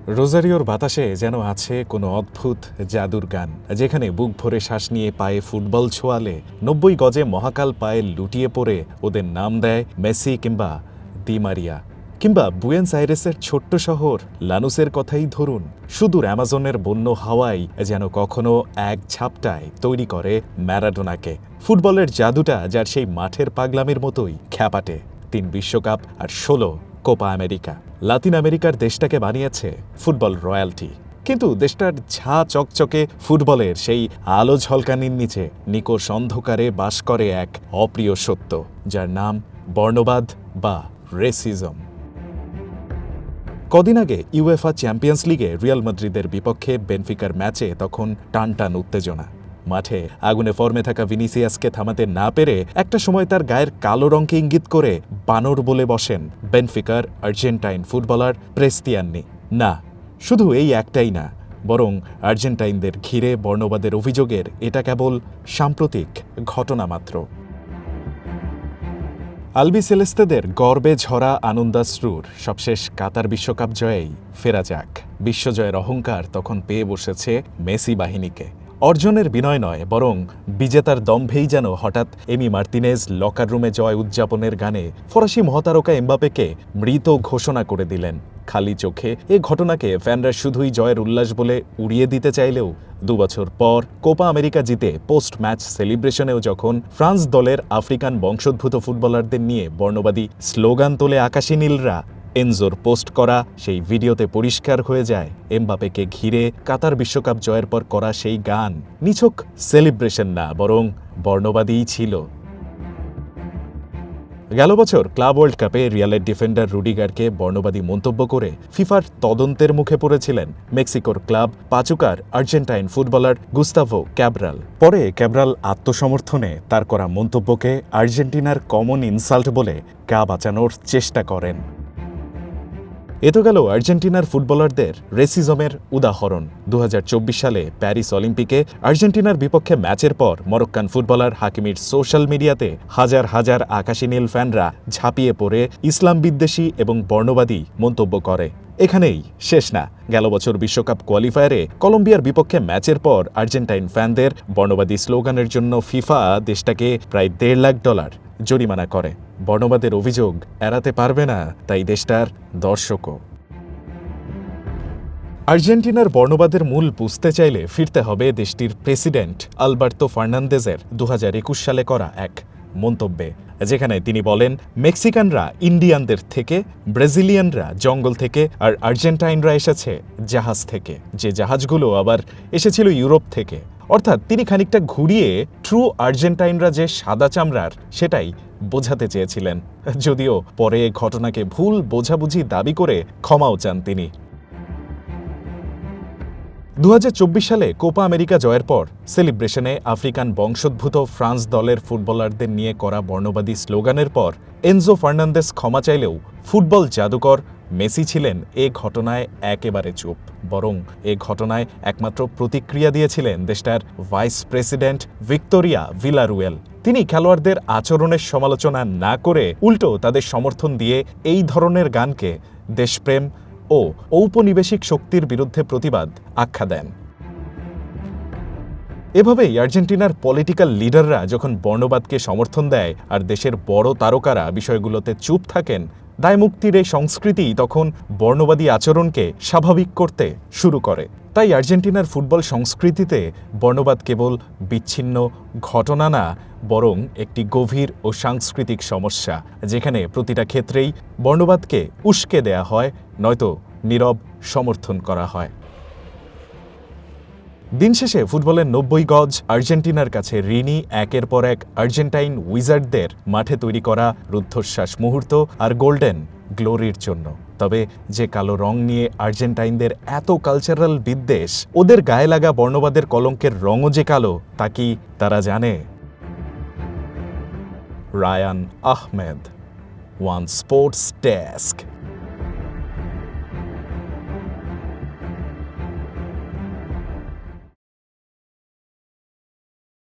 রোজারিওর বাতাসে যেন আছে কোনো অদ্ভুত জাদুর গান, যেখানে বুক ভরে শ্বাস নিয়ে পায়ে ফুটবল ছোঁয়ালে ৯০ গজে মহাকাল পায়ে লুটিয়ে পড়ে ওদের নাম দেয় মেসি কিংবা দি মারিয়া। কিংবা বুয়েন্স আইরেসের ছোট্ট শহর লানুসের কথাই ধরুন, সুদূর অ্যামাজনের বন্য হাওয়াই যেন কখনো এক ঝাপটায় তৈরি করে ম্যারাডোনাকে। ফুটবলের জাদুটা যার সেই মাঠের পাগলামির মতোই খ্যাপাটে। ৩ বিশ্বকাপ আর ১৬ কোপা আমেরিকা। লাতিন আমেরিকার দেশটাকে বানিয়েছে ফুটবল রয়্যালটি। কিন্তু দেশটার ঝা চকচকে ফুটবলের সেই আলো ঝলকানির নিচে নিকষ অন্ধকারে বাস করে এক অপ্রিয় সত্য, যার নাম বর্ণবাদ বা রেসিজম। কদিন আগে ইউএফা চ্যাম্পিয়ন্স লিগে রিয়াল মাদ্রিদের বিপক্ষে বেনফিকার ম্যাচে তখন টানটান উত্তেজনা। মাঠে আগুনে ফর্মে থাকা ভিনিসিয়াসকে থামাতে না পেরে একটা সময় তার গায়ের কালো রঙকে ইঙ্গিত করে বানর বলে বসেন বেনফিকার আর্জেন্টাইন ফুটবলার প্রেস্তিয়ান্নি। না, শুধু এই একটাই না, বরং আর্জেন্টাইনদের ঘিরে বর্ণবাদের অভিযোগের এটা কেবল সাম্প্রতিক ঘটনা মাত্র। আলবি সেলেস্তেদের গর্বে ঝরা আনন্দাশ্রুর সবশেষ কাতার বিশ্বকাপ জয়েই ফেরা যাক। বিশ্বজয়ের অহংকার তখন পেয়ে বসেছে মেসি বাহিনীকে। অর্জনের বিনয় নয়, বরং বিজেতার দম্ভেই যেন হঠাৎ এমি মার্তিনেজ লকার রুমে জয় উদযাপনের গানে ফরাসি মহাতারকা এমবাপেকে মৃত ঘোষণা করে দিলেন। খালি চোখে এ ঘটনাকে ফ্যানরা শুধুই জয়ের উল্লাস বলে উড়িয়ে দিতে চাইলেও ২ বছর পর কোপা আমেরিকা জিতে পোস্ট ম্যাচ সেলিব্রেশনেও যখন ফ্রান্স দলের আফ্রিকান বংশোদ্ভূত ফুটবলারদের নিয়ে বর্ণবাদী স্লোগান তোলে আকাশী নীলরা, এনজোর পোস্ট করা সেই ভিডিওতে পরিষ্কার হয়ে যায় এমবাপেকে ঘিরে কাতার বিশ্বকাপ জয়ের পর করা সেই গান নিছক সেলিব্রেশন না, বরং বর্ণবাদীই ছিল। গেল বছর ক্লাব ওয়ার্ল্ড কাপে রিয়ালের ডিফেন্ডার রুডিগারকে বর্ণবাদী মন্তব্য করে ফিফার তদন্তের মুখে পড়েছিলেন মেক্সিকোর ক্লাব পাচুকার আর্জেন্টাইন ফুটবলার গুস্তাভো ক্যাব্রাল। পরে ক্যাব্রাল আত্মসমর্থনে তার করা মন্তব্যকে আর্জেন্টিনার কমন ইনসাল্ট বলে গা বাঁচানোর চেষ্টা করেন। এ তো গেল আর্জেন্টিনার ফুটবলারদের রেসিজমের উদাহরণ। ২০২৪ সালে প্যারিস অলিম্পিকে আর্জেন্টিনার বিপক্ষে ম্যাচের পর মরক্কান ফুটবলার হাকিমির সোশ্যাল মিডিয়াতে হাজার হাজার আকাশী নীল ফ্যানরা ঝাঁপিয়ে পড়ে ইসলাম বিদ্বেষী এবং বর্ণবাদী মন্তব্য করে। এখানেই শেষ না, গেল বছর বিশ্বকাপ কোয়ালিফায়ারে কলম্বিয়ার বিপক্ষে ম্যাচের পর আর্জেন্টাইন ফ্যানদের বর্ণবাদী স্লোগানের জন্য ফিফা দেশটাকে প্রায় $১.৫ লাখ জরিমানা করে। বর্ণবাদের অভিযোগ এড়াতে পারবে না তাই দেশটার দর্শকও। আর্জেন্টিনার বর্ণবাদের মূল বুঝতে চাইলে ফিরতে হবে দেশটির প্রেসিডেন্ট আলবার্তো ফার্নান্দেজের ২০২১ সালে করা এক মন্তব্যে, যেখানে তিনি বলেন, মেক্সিকানরা ইন্ডিয়ানদের থেকে, ব্রাজিলিয়ানরা জঙ্গল থেকে, আর আর্জেন্টাইনরা এসেছে জাহাজ থেকে, যে জাহাজগুলো আবার এসেছিল ইউরোপ থেকে। অর্থাৎ তিনি খানিকটা ঘুরিয়ে ট্রু আর্জেন্টাইনরা যে সাদা চামড়ার সেটাই বোঝাতে চেয়েছিলেন, যদিও পরে এ ঘটনাকে ভুল বোঝাবুঝি দাবি করে ক্ষমাও চান তিনি। ২০২৪ সালে কোপা আমেরিকা জয়ের পর সেলিব্রেশনে আফ্রিকান বংশোদ্ভূত ফ্রান্স দলের ফুটবলারদের নিয়ে করা বর্ণবাদী স্লোগানের পর এনজো ফার্নান্দেজ ক্ষমা চাইলেও ফুটবল জাদুকর মেসি ছিলেন এ ঘটনায় একেবারে চুপ। বরং এ ঘটনায় একমাত্র প্রতিক্রিয়া দিয়েছিলেন দেশটার ভাইস প্রেসিডেন্ট ভিক্টোরিয়া ভিলারুয়েল। তিনি খেলোয়াড়দের আচরণের সমালোচনা না করে উল্টো তাদের সমর্থন দিয়ে এই ধরনের গানকে দেশপ্রেম ও ঔপনিবেশিক শক্তির বিরুদ্ধে প্রতিবাদ আখ্যা দেন। এভাবেই আর্জেন্টিনার পলিটিক্যাল লিডাররা যখন বর্ণবাদকে সমর্থন দেয় আর দেশের বড় তারকারা বিষয়গুলোতে চুপ থাকেন, দায়মুক্তির এই সংস্কৃতি তখন বর্ণবাদী আচরণকে স্বাভাবিক করতে শুরু করে। তাই আর্জেন্টিনার ফুটবল সংস্কৃতিতে বর্ণবাদ কেবল বিচ্ছিন্ন ঘটনা না, বরং একটি গভীর ও সাংস্কৃতিক সমস্যা, যেখানে প্রতিটা ক্ষেত্রেই বর্ণবাদকে উস্কে দেয়া হয়, নয়তো নীরব সমর্থন করা হয়। দিন শেষে ফুটবলের ৯০ গজ আর্জেন্টিনার কাছে ঋণী একের পর এক আর্জেন্টাইন উইজার্ডদের মাঠে তৈরি করা রুদ্ধশ্বাস মুহূর্ত আর গোল্ডেন গ্লোরির জন্য। তবে যে কালো রং নিয়ে আর্জেন্টাইনদের এত কালচারাল বিদ্বেষ, ওদের গায়ে লাগা বর্ণবাদের কলঙ্কের রঙও যে কালো, তা কি তারা জানে? Rayan Ahmed, one sports desk.